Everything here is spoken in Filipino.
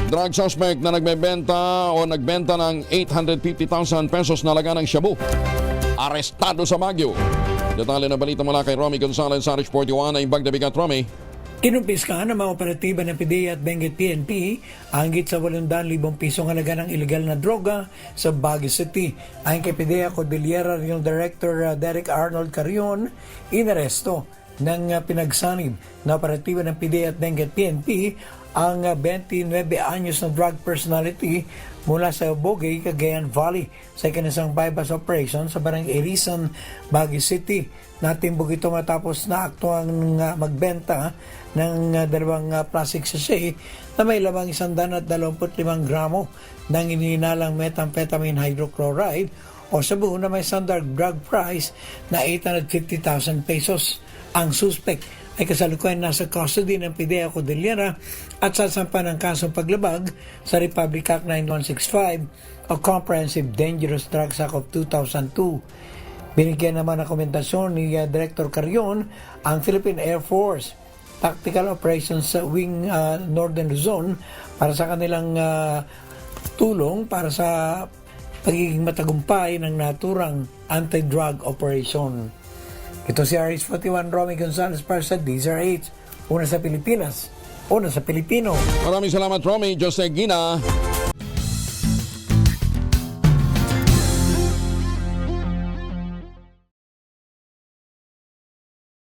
Drug suspect na nagbenta ng 850,000 pesos na laga ng shabu. Arestado sa Baguio. Detalye na balita mula kay Romy Gonzalez sa Rich 41 na Imbag na Bigat. Romy. Kinumpiskahan ng mga operatiba ng PDEA at Benguet PNP ang higit sa 800,000 pisong halaga ng ilegal na droga sa Baguio City. Ayon kay PDEA Cordillera Regional Director Derek Arnold Carrion, inaresto ng pinagsanib na operatiba ng PDEA at Benguet PNP ang 29 anyos na drug personality mula sa Bogey, Cagayan Valley sa ikinasang bypass operation sa Barangay Irisan, Baguio City. Natimbog ito matapos na akto ang magbenta ng dalawang plastic sachet na may lamang 125 gramo ng inihinalang methamphetamine hydrochloride o sabu na may standard drug price na 850,000 pesos. Ang suspect ay kasalukuyan nasa custody ng PDEA Cordillera at sasampa ng kasong paglabag sa Republic Act 9165 o Comprehensive Dangerous Drugs Act of 2002. Binigyan naman ng komentasyon ni Director Carrion ang Philippine Air Force Tactical Operations Wing Northern Luzon para sa kanilang tulong para sa pagiging matagumpay ng naturang anti-drug operation. Ito si RH41 Romy Gonzalez para sa DZRH. Una sa Pilipinas, una sa Pilipino. Maraming salamat, Romy. Jose Gina.